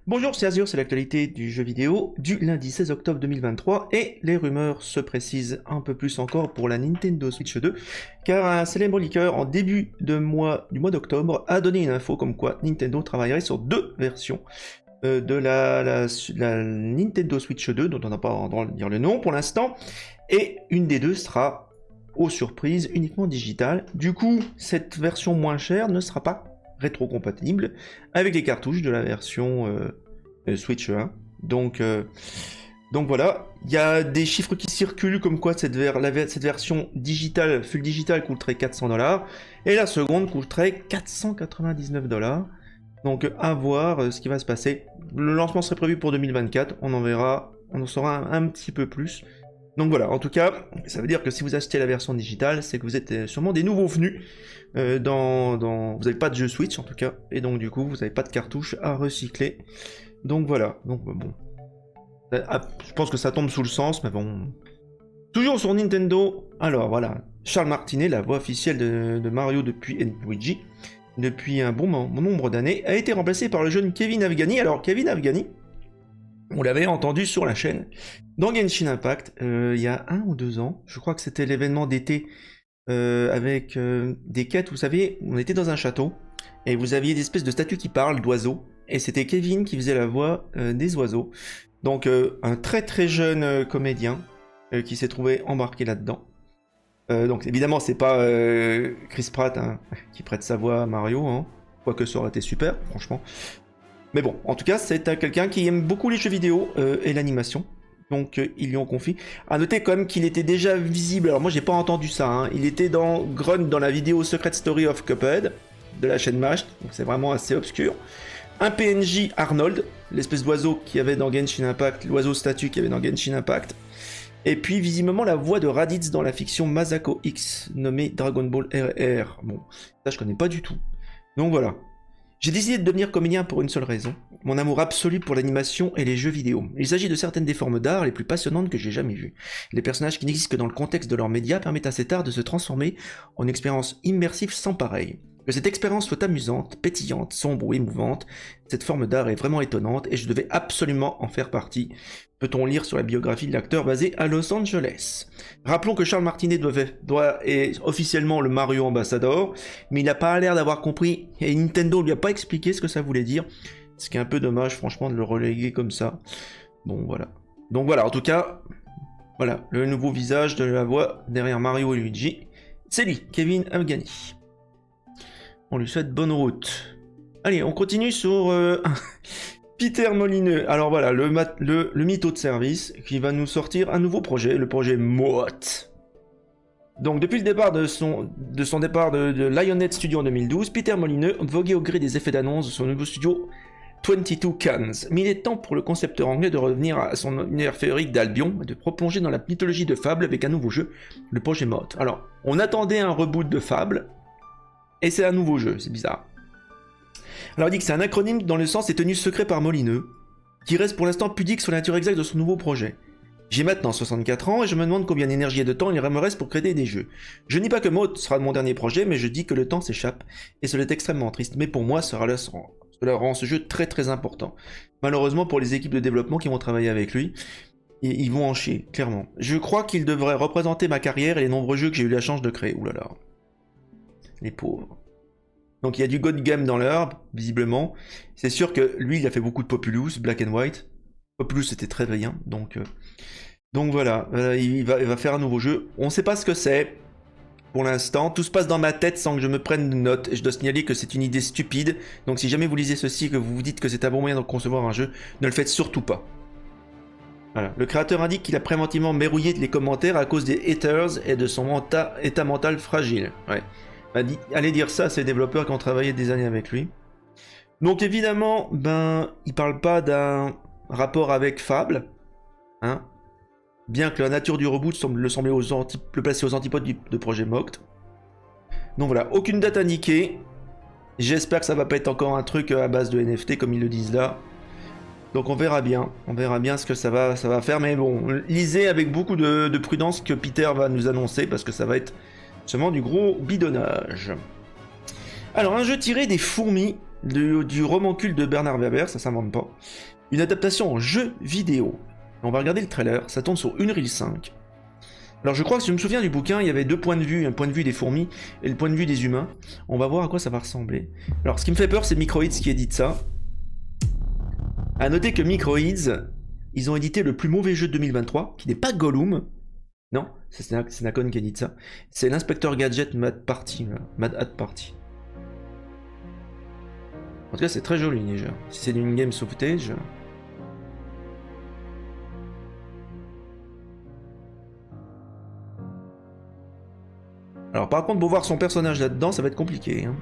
Bonjour, c'est Azure, c'est l'actualité du jeu vidéo du lundi 16 octobre 2023 et les rumeurs se précisent un peu plus encore pour la Nintendo Switch 2 car un célèbre leaker en début du mois d'octobre a donné une info comme quoi Nintendo travaillerait sur deux versions de la Nintendo Switch 2 dont on n'a pas le droit de dire le nom pour l'instant et une des deux sera aux surprises uniquement digitale. Du coup, cette version moins chère ne sera pas rétro-compatible avec les cartouches de la version Switch 1. Donc voilà, il y a des chiffres qui circulent comme quoi cette version digitale, full digital coûterait 400$ et la seconde coûterait 499$. Donc à voir ce qui va se passer. Le lancement serait prévu pour 2024, on en saura un petit peu plus. Donc voilà, en tout cas, ça veut dire que si vous achetez la version digitale, c'est que vous êtes sûrement des nouveaux venus. Vous n'avez pas de jeu Switch en tout cas, et donc du coup, vous n'avez pas de cartouches à recycler. Donc voilà, donc bon. Je pense que ça tombe sous le sens, mais bon. Toujours sur Nintendo, alors voilà, Charles Martinet, la voix officielle de Mario et Luigi, depuis un bon nombre d'années, a été remplacé par le jeune Kevin Afghani. Alors Kevin Afghani, on l'avait entendu sur la chaîne dans Genshin Impact il y a 1 ou 2 ans. Je crois que c'était l'événement d'été avec des quêtes. Vous savez, on était dans un château et vous aviez des espèces de statues qui parlent d'oiseaux. Et c'était Kevin qui faisait la voix des oiseaux. Donc un très très jeune comédien qui s'est trouvé embarqué là-dedans. Donc évidemment c'est pas Chris Pratt hein, qui prête sa voix à Mario, hein. Quoique ça aurait été super, franchement. Mais bon, en tout cas, c'est quelqu'un qui aime beaucoup les jeux vidéo et l'animation. Donc, ils lui ont confié. À noter quand même qu'il était déjà visible. Alors, moi, j'ai pas entendu ça. Hein. Il était dans Grunt dans la vidéo Secret Story of Cuphead de la chaîne Mashed. Donc, c'est vraiment assez obscur. Un PNJ Arnold, l'espèce d'oiseau qu'il y avait dans Genshin Impact, l'oiseau statue qu'il y avait dans Genshin Impact. Et puis, visiblement, la voix de Raditz dans la fiction Masako X, nommée Dragon Ball RR. Bon, ça, je connais pas du tout. Donc, voilà. J'ai décidé de devenir comédien pour une seule raison, mon amour absolu pour l'animation et les jeux vidéo. Il s'agit de certaines des formes d'art les plus passionnantes que j'ai jamais vues. Les personnages qui n'existent que dans le contexte de leurs médias permettent à cet art de se transformer en une expérience immersive sans pareil. Que cette expérience soit amusante, pétillante, sombre ou émouvante, cette forme d'art est vraiment étonnante et je devais absolument en faire partie. Peut-on lire sur la biographie de l'acteur basé à Los Angeles. Rappelons que Charles Martinet est officiellement le Mario Ambassador, mais il n'a pas l'air d'avoir compris et Nintendo lui a pas expliqué ce que ça voulait dire. Ce qui est un peu dommage franchement de le reléguer comme ça. Bon voilà. Donc voilà, en tout cas, voilà, le nouveau visage de la voix derrière Mario et Luigi. C'est lui, Kevin Afghani. On lui souhaite bonne route. Allez, on continue sur Peter Molineux. Alors voilà, le mytho de service qui va nous sortir un nouveau projet, le projet MOT. Donc depuis le départ de son départ de Lionhead Studio en 2012, Peter Molineux voguait au gré des effets d'annonce de son nouveau studio 22 Cans. Mais il est temps pour le concepteur anglais de revenir à son univers féerique d'Albion et de replonger dans la mythologie de Fable avec un nouveau jeu, le projet MOT. Alors, on attendait un reboot de Fable, et c'est un nouveau jeu, c'est bizarre. Alors il dit que c'est un acronyme dans le sens est tenu secret par Molineux, qui reste pour l'instant pudique sur la nature exacte de son nouveau projet. J'ai maintenant 64 ans et je me demande combien d'énergie et de temps il me reste pour créer des jeux. Je ne dis pas que MOT sera mon dernier projet, mais je dis que le temps s'échappe, et cela est extrêmement triste, mais pour moi cela rend ce jeu très très important. Malheureusement pour les équipes de développement qui vont travailler avec lui, ils vont en chier, clairement. Je crois qu'il devrait représenter ma carrière et les nombreux jeux que j'ai eu la chance de créer. Oulala. Les pauvres. Donc il y a du God Game dans l'herbe, visiblement. C'est sûr que lui, il a fait beaucoup de Populous, Black and White. Populous c'était très brillant, donc voilà, il va faire un nouveau jeu. On ne sait pas ce que c'est, pour l'instant. Tout se passe dans ma tête sans que je me prenne de notes. Et je dois signaler que c'est une idée stupide. Donc si jamais vous lisez ceci et que vous vous dites que c'est un bon moyen de concevoir un jeu, ne le faites surtout pas. Voilà. Le créateur indique qu'il a préventivement verrouillé les commentaires à cause des haters et de son état mental fragile. Ouais. Allez dire ça à ces développeurs qui ont travaillé des années avec lui. Donc évidemment, il parle pas d'un rapport avec Fable, hein, bien que la nature du reboot semble le placer aux antipodes de projet MOT. Donc voilà, aucune date indiquée. J'espère que ça va pas être encore un truc à base de NFT comme ils le disent là. Donc on verra bien ce que ça va faire, mais bon, lisez avec beaucoup de prudence que Peter va nous annoncer parce que ça va être seulement du gros bidonnage. Alors, un jeu tiré des fourmis du roman culte de Bernard Werber, ça s'invente pas. Une adaptation en jeu vidéo. On va regarder le trailer, ça tourne sur Unreal 5. Alors je crois que si je me souviens du bouquin, il y avait deux points de vue, un point de vue des fourmis et le point de vue des humains. On va voir à quoi ça va ressembler. Alors ce qui me fait peur, c'est Microids qui édite ça. A noter que Microids, ils ont édité le plus mauvais jeu de 2023, qui n'est pas Gollum. Non, c'est Nacon qui édite ça. C'est l'Inspecteur Gadget Mad Hat Party. En tout cas, c'est très joli déjà. Si c'est du in-game sauvetage. Alors par contre, pour voir son personnage là-dedans, ça va être compliqué. Hein.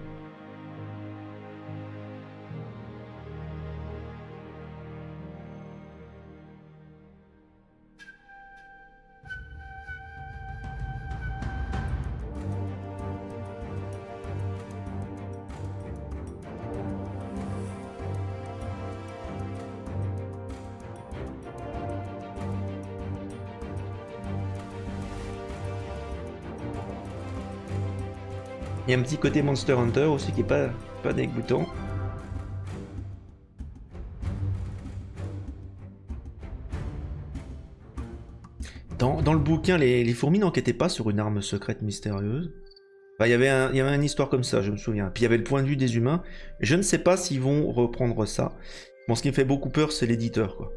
Il y a un petit côté Monster Hunter aussi qui est pas dégoûtant. Dans le bouquin, les fourmis n'enquêtaient pas sur une arme secrète mystérieuse. Enfin, il y avait une histoire comme ça, je me souviens. Puis il y avait le point de vue des humains. Je ne sais pas s'ils vont reprendre ça. Bon, ce qui me fait beaucoup peur, c'est l'éditeur, quoi.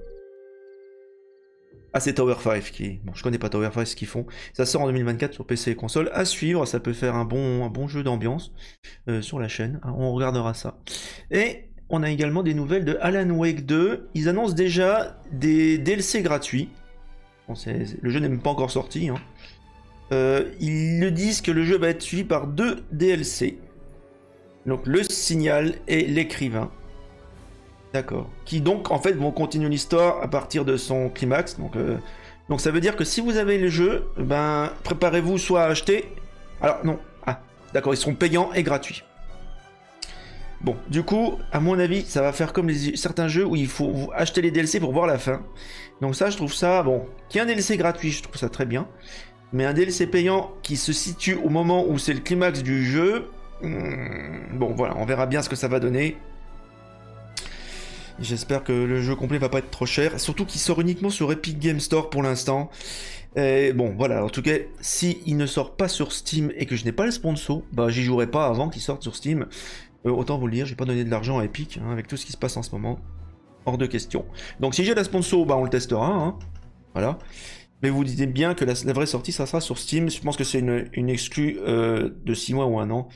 Ah, c'est Tower 5 qui... Bon, je connais pas Tower 5 ce qu'ils font. Ça sort en 2024 sur PC et console. À suivre, ça peut faire un bon jeu d'ambiance sur la chaîne. On regardera ça. Et on a également des nouvelles de Alan Wake 2. Ils annoncent déjà des DLC gratuits. Bon, le jeu n'est même pas encore sorti. Hein. Ils le disent que le jeu va être suivi par 2 DLC. Donc le signal et l'écrivain. D'accord. Qui donc en fait vont continuer l'histoire à partir de son climax. Donc ça veut dire que si vous avez le jeu, ben préparez-vous soit à acheter. Alors non. Ah, d'accord, ils seront payants et gratuits. Bon, du coup, à mon avis, ça va faire comme certains jeux où il faut acheter les DLC pour voir la fin. Donc ça, je trouve ça bon. Qu'il y ait un DLC gratuit, je trouve ça très bien. Mais un DLC payant qui se situe au moment où c'est le climax du jeu. Bon, voilà, on verra bien ce que ça va donner. J'espère que le jeu complet va pas être trop cher, surtout qu'il sort uniquement sur Epic Game Store pour l'instant. Bon, voilà, en tout cas, s'il ne sort pas sur Steam et que je n'ai pas le sponsor, bah j'y jouerai pas avant qu'il sorte sur Steam. Autant vous le dire, j'ai pas donné de l'argent à Epic, hein, avec tout ce qui se passe en ce moment. Hors de question. Donc si j'ai la sponsor, bah on le testera, hein. Voilà. Mais vous dites bien que la vraie sortie, ça sera sur Steam. Je pense que c'est une exclue de 6 mois ou 1 an.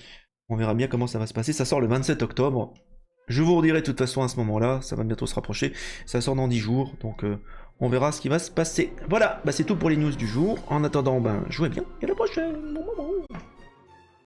On verra bien comment ça va se passer. Ça sort le 27 octobre. Je vous redirai de toute façon à ce moment-là, ça va bientôt se rapprocher, ça sort dans 10 jours, donc on verra ce qui va se passer. Voilà, bah c'est tout pour les news du jour. En attendant, ben jouez bien, et à la prochaine.